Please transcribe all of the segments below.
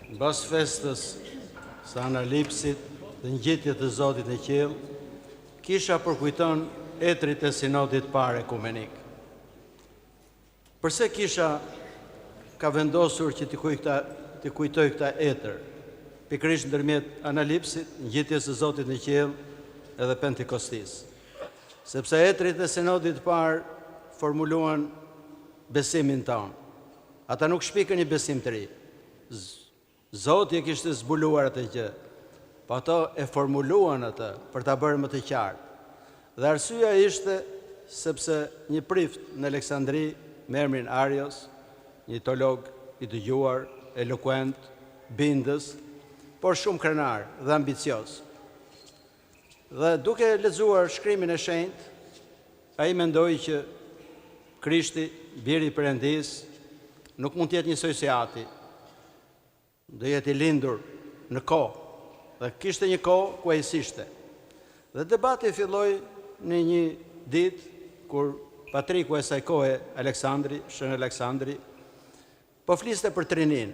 Mbas festës së analipsit dhe ngjitjet të Zotit në qiell, kisha përkujton etrit e sinodit parë ekumenik. Përse kisha ka vendosur që të kujtoj këta etër, pikërisht ndërmjet analipsit, ngjitjes së Zotit në qiell edhe Pentekostis. Sepse etrit e sinodit parë formuluan besimin tonë. Ata nuk shpikën një besim të ri. Zoti e kishte zbuluar atë gjë, po ato e formuluan atë për ta bërë më të qartë. Dhe arsyeja ishte sepse një prift në Aleksandri me emrin Arios, një teolog i dëgjuar, eloquent, bindës, por shumë krenar dhe ambicios. Dhe duke lexuar shkrimin e shenjtë, ai mendoi që Krishti, biri i Perëndis, nuk mund të jetë njësoj si Ati. Do jetë i lindur në kohë, dhe kishte një kohë ku ai ishte. Dhe debati filloi në një ditë kur patriku e saj kohe, Aleksandri, Shën Aleksandri, po fliste për Trinin.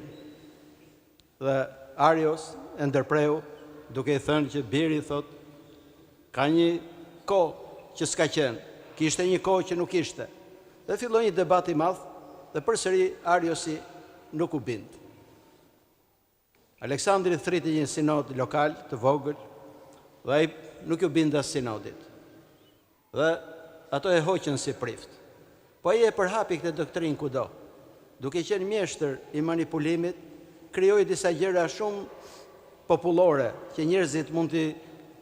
Dhe Arios e ndërpreu, duke i thënë që biri thot, ka një kohë që s'ka qenë, kishte një kohë që nuk ishte. Dhe filloi një debat i madh, dhe përsëri Ariosi nuk u bind. Aleksandri thriti një sinod lokal të vogël, dhe ai nuk u binda sinodit. Dhe ato e hoqën si prift. Po ai e përhapi këtë doktrinë kudo. Duke qenë mjeshtër i manipulimit, krijoi disa gjëra shumë popullore që njerëzit mund t'i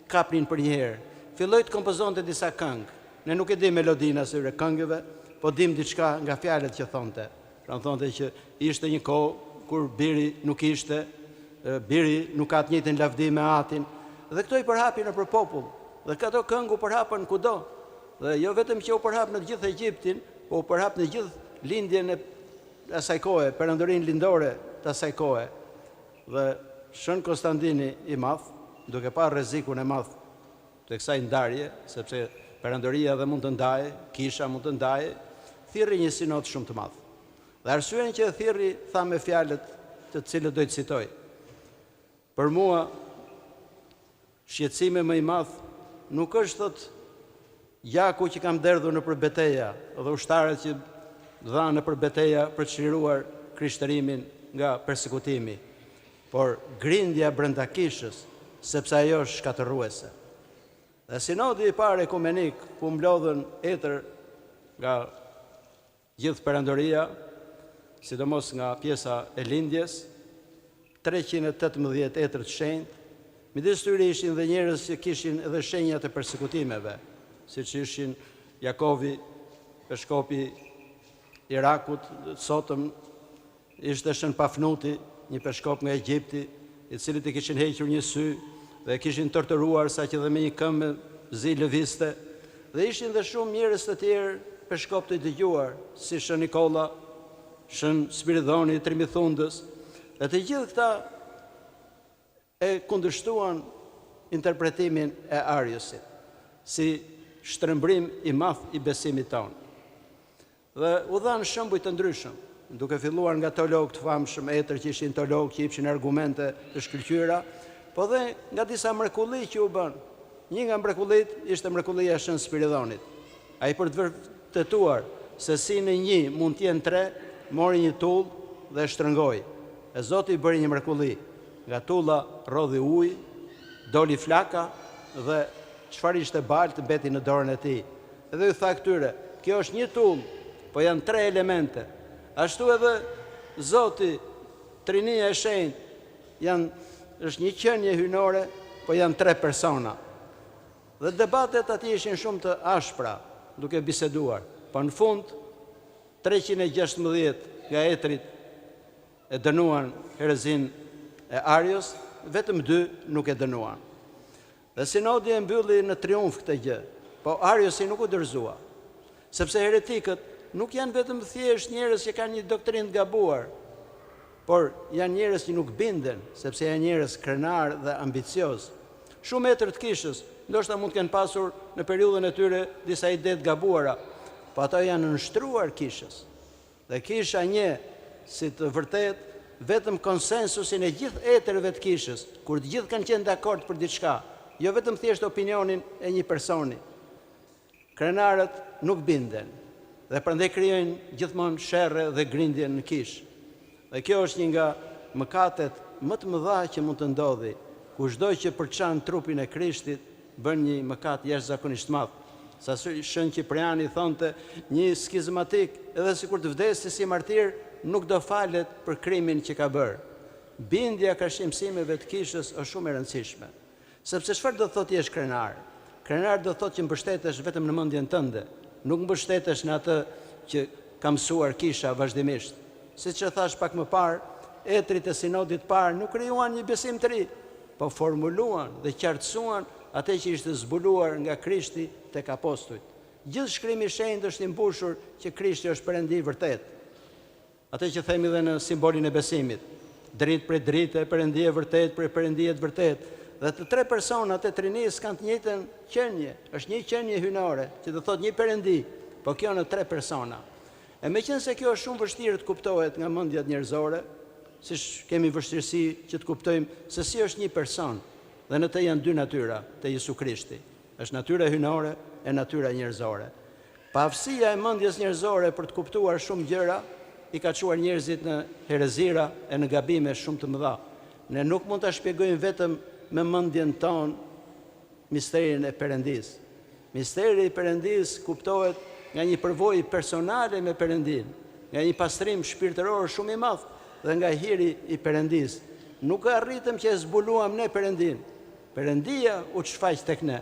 kapnin për një herë. Filloi të kompozonte disa këngë. Ne nuk e dim melodinë asyre këngëve, po dim diçka nga fjalët që thonte. Pra thonte që ishte një kohë kur biri nuk ishte, biri nuk ka të njëjtën lavdi me Atin, dhe këto i përhapin nëpër popull. Dhe këto këngë u përhapën kudo. Dhe jo vetëm që u përhap në të gjithë Egjiptin, po u përhap në gjithë lindjen e asaj kohe, perëndorinë lindore të asaj kohe. Dhe Shën Konstantini i Madh, duke parë rrezikun e madh të kësaj ndarje, sepse perandoria dhe mund të ndaje, kisha mund të ndaje, thirrri një sinod shumë të madh. Dhe arsyeja që e thirrri tha me fjalët të cilët do të citoj. Për mua, shqetësimi më i madh nuk është thot gjaku që kam derdhur nëpër betejë dhe ushtarët që dhanë nëpër betejë për të çliruar krishtërimin nga persekutimi, por grindja brenda kishës, sepse ajo është shkatërruese. Dhe sinodi i parë ekumenik, ku mblodhen etër nga gjithë perandoria, sidomos nga pjesa e lindjes, 318 etër të shenjtë, midis tyre ishin dhe njerëz që kishin edhe shenja të persekutimeve, siç ishin Jakovi, peshkopi Irakut, sotëm ishte Shën Pafnuti, një peshkop nga Egjipti, i cilit i kishin hequr një sy dhe kishin torturuar sa që dhe me një këmbë zi lëviste, dhe ishin dhe shumë njerëz të tjerë peshkop të dëgjuar, si Shën Nikolla, Shën Spiridoni, Trimithundës, dhe të gjithë këta e kundërshtuan interpretimin e Ariosit, si shtrëmbrim i madh i besimit tonë. Dhe u dhanë shembuj të ndryshëm, duke filluar nga teologë të famshëm, etër që ishin teologë që jepshin argumente të shkëlqyera, po dhe nga disa mrekulli që u bën. Një nga mrekullit ishte mrekullia e Shën Spiridonit. Ai për të vërtetuar se si në një mund të jenë tre, mori një tull dhe shtrëngoi. E Zoti i bëri një mrekulli. Nga tulla rodhi ujë, doli flaka dhe çfarë ishte baltë mbeti në dorën e tij. Edhe i tha këtyre, kjo është një tull, po janë tre elemente. Ashtu edhe Zoti, Trinia e Shenjtë, është një qenie hyjnore, po janë tre persona. Dhe debatet atij ishin shumë të ashpra, duke biseduar. Po në fund, 316 nga etrit e dënuan herezin e Arios, vetëm 2 nuk e dënuan. Dhe sinodi e mbylli në triumf këtë gjë, po Ariosi nuk u dorëzua, sepse heretikët nuk janë vetëm thjesht njerëz që kanë një doktrinë të gabuar, por janë njerëz që nuk binden, sepse janë njerëz krenar dhe ambicioz. Shumë etër të kishës, ndoshta mund të kenë pasur në periudhën e tyre disa ide të gabuara, po ato janë nënshtruar kishës. Dhe kisha një si të vërtet vetëm konsensusin e gjithë etërëve të kishës, kur të gjithë kanë qenë dakord për diçka, jo vetëm thjesht opinionin e një personi. Krenarët nuk binden dhe prandaj krijojnë gjithmonë sherrë dhe grindje në kishë. Dhe kjo është një nga mëkatet më të mëdha që mund të ndodhi. Kushdo që përçan trupin e Krishtit bën një mëkat jashtëzakonisht madh. Sa Shën Kipriani thonte, një skizmatik, edhe sikur të vdesë si martir, nuk do falet për krimin që ka bërë. Bindja krahësimeve të kishës është shumë e rëndësishme. Sepse çfarë do thotë jesh krenar? Krenar do thotë që mbështetesh vetëm në mendjen tënde, nuk mbështetesh në atë që ka mësuar kisha vazhdimisht. Siç e thash pak më parë, etrit e sinodit parë nuk krijuan një besim të ri, po formuluan dhe qartësuan atë që ishte zbuluar nga Krishti tek apostujt. Gjithë shkrimi i shenjtë është i mbushur që Krishti është Perëndi i vërtet. Atë që themi dhe në simbolin e besimit, dritë për dritë, Perëndi e vërtet për Perëndi e vërtet. Dhe të tre personat e Trinisë kanë të njëjtën qenie, është një qenie hynore, që do thotë një Perëndi, po kjo në tre persona. E meqense kjo është shumë vështirë të kuptohet nga mendjet njerëzore, siç kemi vështirësi që të kuptojmë se si është një person, dhe në të janë dy natyra të Jesu Krishti. Është natyra hynore e natyra njerëzore. Pavësia e mendjes njerëzore për të kuptuar shumë gjëra i ka çuar njerëzit në herezira e në gabime shumë të mëdha. Ne nuk mund ta shpjegojmë vetëm me mendjen tonë misterin e Perëndisë. Misteri i Perëndisë kuptohet nga një përvojë personale me Perëndin, nga një pastrim shpirtëror shumë i madh dhe nga hiri i Perëndisë. Nuk arritëm që e zbuluam ne Perëndin. Perëndia u shfaq tek ne.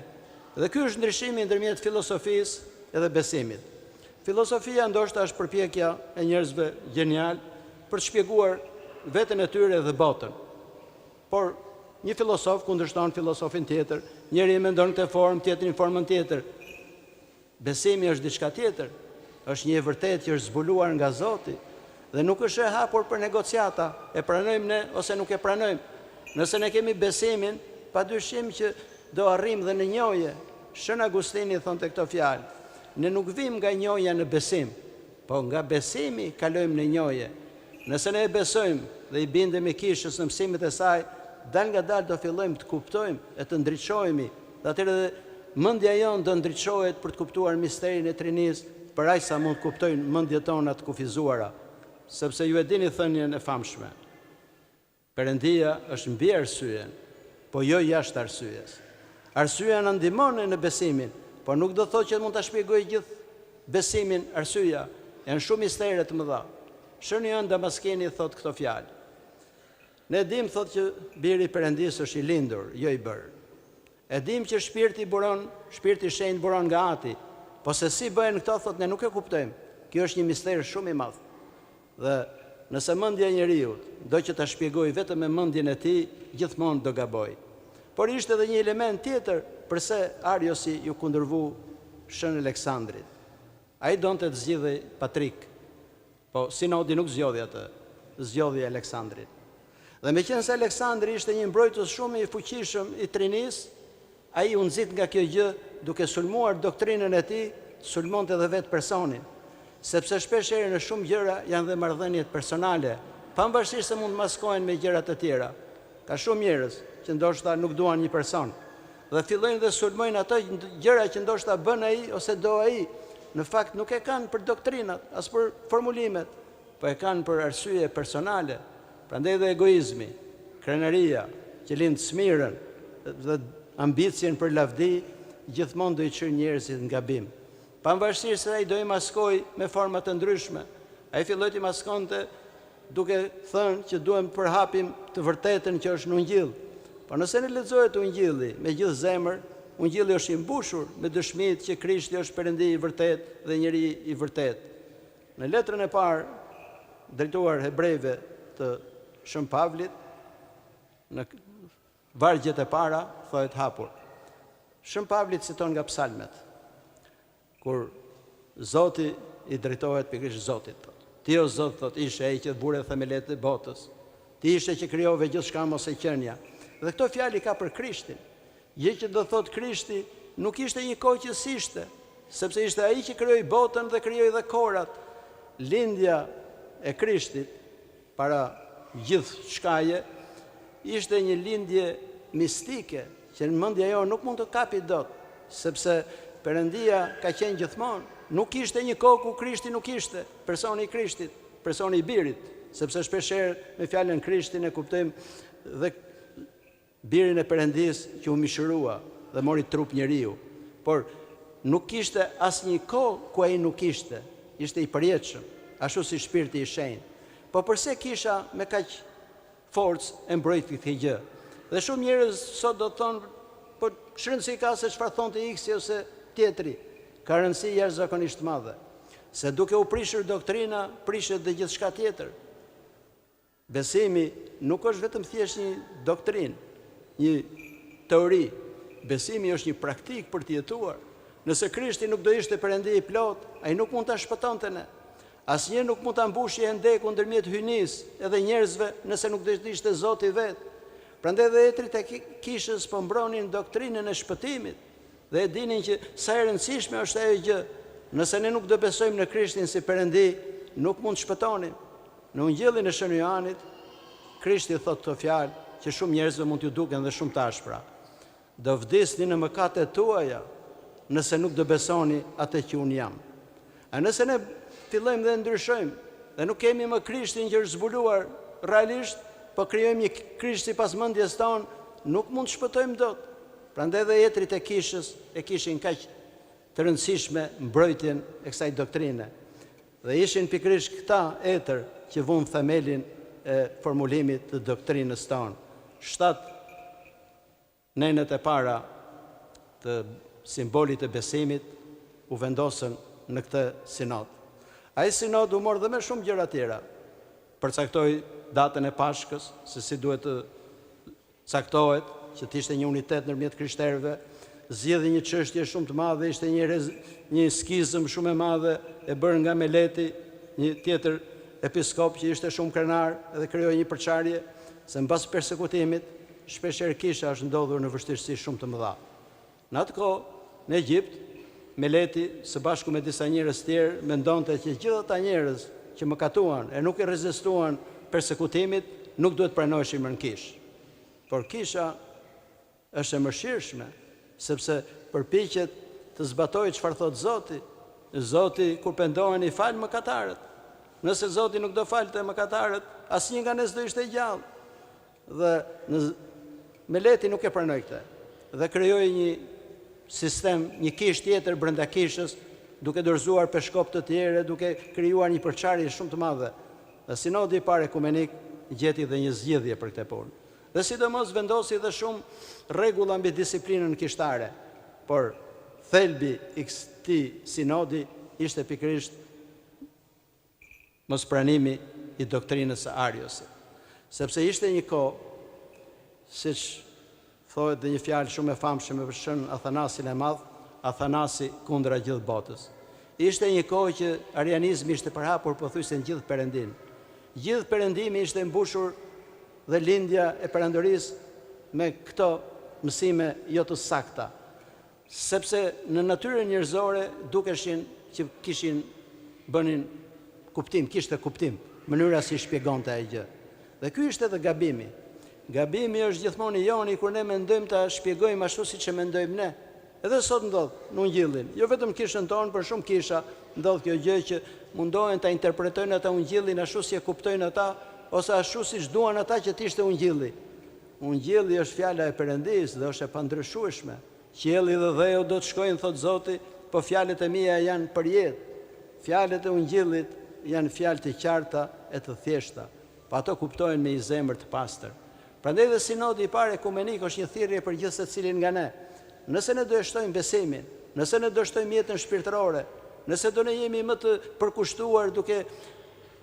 Dhe ky është ndryshimi ndërmjet filosofisë edhe besimit. Filosofia ndoshta është përpjekja e njerëzve genial për të shpjeguar veten e tyre dhe botën. Por një filosof kundërshton filosofin tjetër, njëri e mendon këtë formë, tjetri në formën tjetër. Besimi është diçka tjetër, është një e vërtetë që është zbuluar nga Zoti dhe nuk është e hapur për negociata, e pranojmë ne ose nuk e pranojmë. Nëse ne kemi besimin, padyshim që do arrijmë dhe në njohje. Shën Agustini thonte këto fjalë. Ne nuk vim nga njohja në besim, po nga besimi kalojmë në njohje. Nëse ne e besojmë dhe i bindemi kishës në mësimet e saj, dal nga dal do fillojmë të kuptojmë e të ndriçohemi. Dhe atëherë mendja jonë do ndriçohet për të kuptuar misterin e Trinisë, për aq sa mund të kuptojnë mendjet tona të kufizuara, sepse ju e dini thënien e famshme. Perëndia është mbi arsyen, po jo jashtë arsyes. Arsyeja na ndihmon në besimin, por nuk do thotë që mund ta shpjegoj gjithë besimin arsyeja. Janë shumë mistere të mëdha. Shëni Jan Damaskini thotë këto fjalë. Ne dim thotë që biri i Perëndisë është i lindur, jo i bërë. E dim që shpirti i shenjtë buron nga Ati, po se si bëhen këto thotë ne nuk e kuptojmë. Kjo është një mister shumë i madh. Dhe nëse mendja e njeriu do që ta shpjegoj vetëm me mendjen e tij, gjithmonë do gaboj. Por ishte edhe një element tjetër përse Ariosi ju kundërvu Shën Aleksandrit. Ai donte të zgjidhej Patrik, po sinodi nuk zgjodhi atë, zgjodhi Aleksandrin. Dhe meqense Aleksandri ishte një mbrojtës shumë i fuqishëm i Trinisë, ai u nxit nga kjo gjë duke sulmuar doktrinën e tij, sulmonte edhe vetë personin, sepse shpesh herë në shumë gjëra janë dhe marrëdhëniet personale, pavarësisht se mund të maskohen me gjëra të tjera. Ka shumë njerëz që ndoshta nuk duan një person dhe fillojnë dhe sulmojnë ato gjëra që ndoshta bën ai ose do ai. Në fakt nuk e kanë për doktrinat, as për formulimet, po e kanë për arsye personale. Prandaj dhe egoizmi, krenaria, që lind smirën dhe ambicien për lavdi, gjithmonë do i çojë njerëzit në gabim. Pavarësisht se ai do i maskoj me forma të ndryshme. Ai filloi të maskonte duke thënë që duhem të përhapim të vërtetën që është në Ungjil. Po nëse ne lexohet Ungjilli me gjithë zemër, Ungjilli është i mbushur me dëshmitë që Krishti është Perëndi i vërtet dhe njeri i vërtet. Në letrën e parë drejtuar hebrejve të Shën Pavlit, në vargjet e para thohet hapur. Shën Pavlit citon nga psalmet, kur Zoti i drejtohet pikërisht Zotit. Ti o Zot, thot, ishe ai që bure themelet e botës. Ti ishe që krijove gjithçka mos e qenia. Dhe këto fjalë ka për Krishtin. Gjë që do thot Krishti nuk ishte një kohë që s'ishte, sepse ishte ai që krijoi botën dhe krijoi dhe korat. Lindja e Krishtit para gjithë shkaje, ishte një lindje mistike, që në mendja jo nuk mund të kapi dot, sepse Perëndia ka qenë gjithmonë, nuk ishte një kohë ku Krishti nuk ishte, personi i Krishtit, personi i Birit, sepse shpeshherë me fjalën Krishtin e kuptojmë dhe Birin e Perëndisë që u mishërua dhe mori trup njeriu. Por nuk kishte asnjë kohë ku ai nuk ishte i përjetshëm, ashtu si Shpirti i Shenjtë. Po përse kisha me kaq forcë e mbrojti këtë gjë? Dhe shumë njerëz sot do të thonë, po çrëndësi ka se çfarë thonte X ose tjetri. Ka rëndësi jashtëzakonisht madhe, se duke u prishur doktrina, prishet dhe gjithçka tjetër. Besimi nuk është vetëm thjesht një doktrinë, një teori. Besimi është një praktik për të jetuar. Nëse Krishti nuk do ishte Perëndi i plot, ai nuk mund ta shpëtonte ne. Asnjë nuk mund ta mbushje e ndeku ndërmjet hyjnis edhe njerëzve nëse nuk do ishte Zoti vetë. Prandaj dhe etrit e kishës po mbronin doktrinën e shpëtimit dhe e dinin që sa e rëndësishme është ajo gjë. Nëse ne nuk do besojmë në Krishtin si Perëndi, nuk mund të shpëtonim. Në Ungjillin e Shën Johanit, Krishti thotë këto fjalë që shumë njerëzve mund t'ju duken dhe shumë të ashpra. Do vdesni në mëkatet tuaja nëse nuk do besoni atë që unë jam. A nëse ne fillojmë dhe ndryshojmë dhe nuk kemi më Krishtin që është zbuluar realisht, po krijojmë një Krisht sipas mendjes tonë, nuk mund të shpëtojmë dot. Prandaj dhe etrit e kishës e kishin kaq të rëndësishme mbrojtjen e kësaj doktrine. Dhe ishin pikërisht këta etër që vun themelin e formulimit të doktrinës tonë. 7 nenet e para të simbolit të besimit u vendosën në këtë sinod. Ai sinod u mor dhe me shumë gjëra tjera. Përcaktoi datën e Pashkës, se si duhet të caktohet, që të ishte një unitet ndërmjet krishterëve, zgjedhi një çështje shumë të madhe, ishte një skizëm shumë e madhe e bërë nga Meleti, një tjetër episkop që ishte shumë krenar dhe krijoi një përçarje se mbas persekutimit shpeshherë kisha është ndodhur në vështirësi shumë të mëdha. Në atë kohë, në Egjipt, Meleti së bashku me disa njerëz tjerë mendonte që gjithë ata njerëz që mëkatuan e nuk i rezistuan persekutimit, nuk duhet pranoheshin më në kishë. Por kisha është e mëshirshme, sepse përpiqet të zbatojë çfarë thot Zoti. Zoti kur pendohen i fal mëkatarët. Nëse Zoti nuk do falte mëkatarët, asnjë nga ne s'do ishte gjallë. Dhe Meleti nuk e pranoi këtë. Dhe krijoi një sistem, një kishë tjetër brenda kishës, duke dorëzuar peshkop të tjerë, duke krijuar një përçarje shumë të madhe. Dhe sinodi i parë ekumenik gjeti dhe një zgjidhje për këtë punë. Dhe sidomos vendosi dhe shumë rregulla mbi disiplinën kishtare. Por thelbi i këtij sinodi ishte pikërisht mospranimi i doktrinës së Ariosit. Sepse ishte një kohë, siç thohet dhe një fjalë shumë e famshme për shën Athanasin e Madh, Athanasi kundra gjithë botës. Ishte një kohë që arianizmi ishte përhapur pothuajse në gjithë Perëndin. Gjithë Perëndimi ishte mbushur dhe lindja e perandorisë me këto mësime jo të sakta. Sepse në natyrën njerëzore dukeshin që kishte kuptim, mënyra si shpjegonte ai gjë. Dhe ky ishte edhe gabimi. Gabimi është gjithmonë i joni kur ne mendojmë ta shpjegojmë ashtu siç e mendojmë ne. Edhe sot ndodh në Ungjillin, jo vetëm kishën tonë, por shumë kisha ndodh kjo gjë që mundohen ta interpretojnë ata Ungjillin ashtu si e kuptojnë ata, ose ashtu siç duan ata që të ishte Ungjilli. Ungjilli është fjala e Perëndisë dhe është e pandryshueshme. Qielli dhe dheu do të shkojnë, thot Zoti, po fjalët e mia janë për jetë. Fjalët e Ungjillit janë fjalë të qarta e të thjeshta, pa ato kuptohen me një zemër të pastër. Prandaj dhe sinodi i parë ekumenik është një thirrje për gjithë secilin nga ne. Nëse ne do e shtojmë besimin, nëse ne do shtojmë jetën shpirtërore, nëse do ne jemi më të përkushtuar duke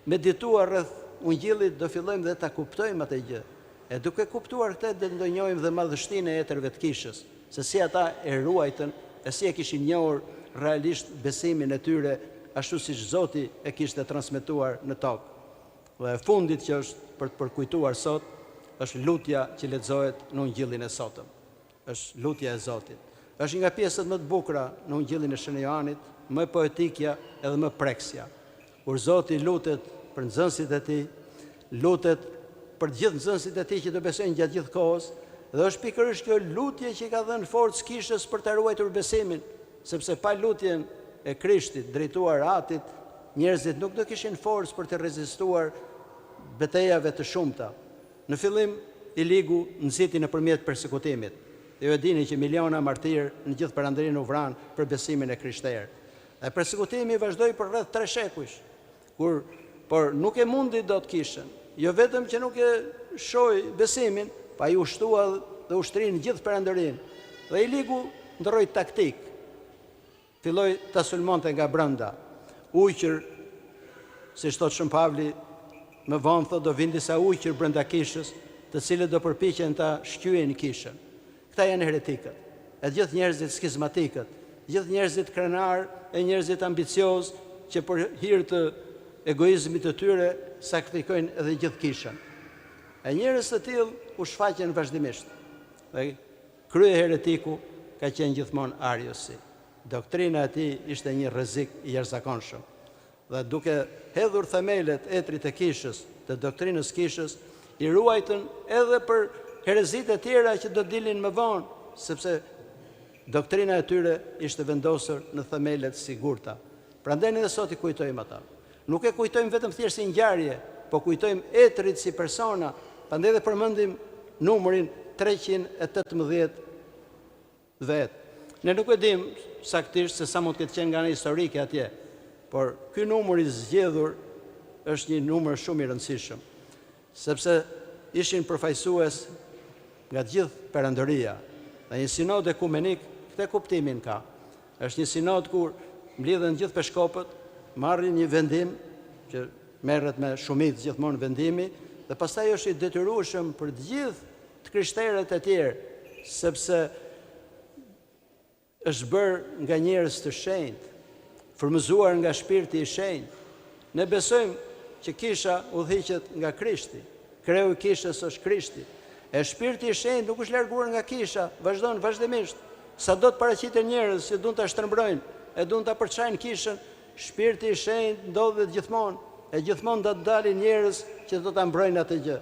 medituar rreth Ungjillit, do fillojmë dhe ta kuptojmë atë gjë. E duke kuptuar këtë, do njohim dhe madhështinë e etërve të kishës, se si ata e ruajtën, e si e kishin njohur realisht besimin e tyre, ashtu siç Zoti e kishte transmetuar në tokë. Dhe e fundit që është për të përkujtuar sot, është lutja që lexohet në Ungjillin e sotëm. Është lutja e Zotit. Është nga pjesët më të bukura në Ungjillin e Shën Johanit, më poetikja edhe më preksja. Kur Zoti lutet për nxënësit e tij, lutet për gjithë nxënësit e tij që do besojnë gjatë gjithë kohës, dhe është pikërisht kjo lutje që ka dhënë forcë kishës për të ruajtur besimin, sepse pa lutjen e Krishtit drejtuar atit, njerëzit nuk do kishin forcë për të rezistuar betejave të shumta. Në fillim, Iligu nxiti nëpërmjet përsekutimit. Dhe ju e dini që miliona martirë në gjithë perandërinë u vranë për besimin e krishterë. E persekutimi vazhdoi për rreth 3 shekujsh, por nuk e mundi dot kishën. Jo vetëm që nuk e shohi besimin, pa i ushtua dhe ushtrin gjithë perandërinë. Dhe Iligu ndroi taktik. Filloi ta sulmonte nga brenda. Ujqër, si thot Shën Pavli, më vonë thot do vinë disa ujqër brenda kishës, të cilët do përpiqen ta shqyejnë kishën. Këta janë heretikët, e gjithë njerëzit skizmatikët, gjithë njerëzit krenar e njerëzit ambicioz që për hir të egoizmit të tyre sakrifikojnë edhe gjithë kishën. E njerëz të tillë u shfaqen vazhdimisht. Dhe krye heretiku ka qenë gjithmonë Ariosi. Doktrina e tij ishte një rrezik i jashtëzakonshëm. Dhe duke hedhur themelet etrit të kishës, të doktrinës kishës, i ruajtën edhe për herezit e tjera që do dilin më vonë, sepse doktrina e tyre ishte vendosur në themelet sigurta. Prandaj ne sot i kujtojmë ata. Nuk e kujtojmë vetëm thjesht si ngjarje, po kujtojmë etrit si persona. Prandaj dhe përmendim numrin 318 vet. Ne nuk e dim saktisht se sa mund të ketë qenë nga ana historike atje, por ky numër i zgjedhur është një numër shumë i rëndësishëm, sepse ishin përfaqësues nga gjithë perandëria. Dhe një sinod ekumenik këtë kuptimin ka. Është një sinod kur mblidhen gjithë peshkopët, marrin një vendim që merret me shumicë gjithmonë vendimi, dhe pastaj është i detyrueshëm për të gjithë të krishterët e tjerë, sepse është bërë nga njerëz të shenjtë, frymëzuar nga shpirti i shenjtë. Ne besojmë që kisha udhëhiqet nga Krishti. Kreu i kishës është Krishti. E shpirti i shenjtë nuk është larguar nga kisha, vazhdon vazhdimisht. Sa do të paraqiten njerëz që duan ta shtrëmbrojnë, e duan ta përçajnë kishën, shpirti i shenjtë ndodhet gjithmonë, e gjithmonë do të dalin njerëz që do ta mbrojnë atë gjë.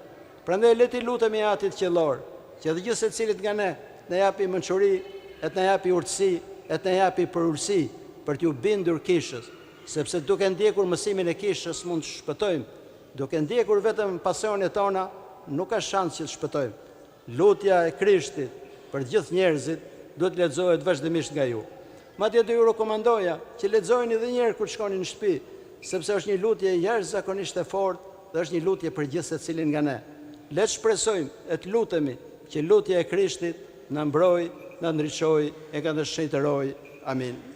Prandaj le të lutemi Atit Qiellor, që të gjithë secilit nga ne na japi mençuri, e të na japi urtësi, e të na japi përulësi për t'ju bindur kishës, sepse duke ndjekur mësimin e kishës mund të shpëtojmë. Duke ndjekur vetëm pasionet tona, nuk ka shans që të shpëtojmë. Lutja e Krishtit për gjithë njerëzit duhet lexohet vazhdimisht nga ju. Madje do ju rekomandoja që lexojeni edhe një herë kur shkoni në shtëpi, sepse është një lutje jashtëzakonisht e fortë dhe është një lutje për gjithë secilin nga ne. Le të shpresojmë e të lutemi që lutja e Krishtit na mbrojë, na ndriçojë e ka të shëjtërojë. Amin.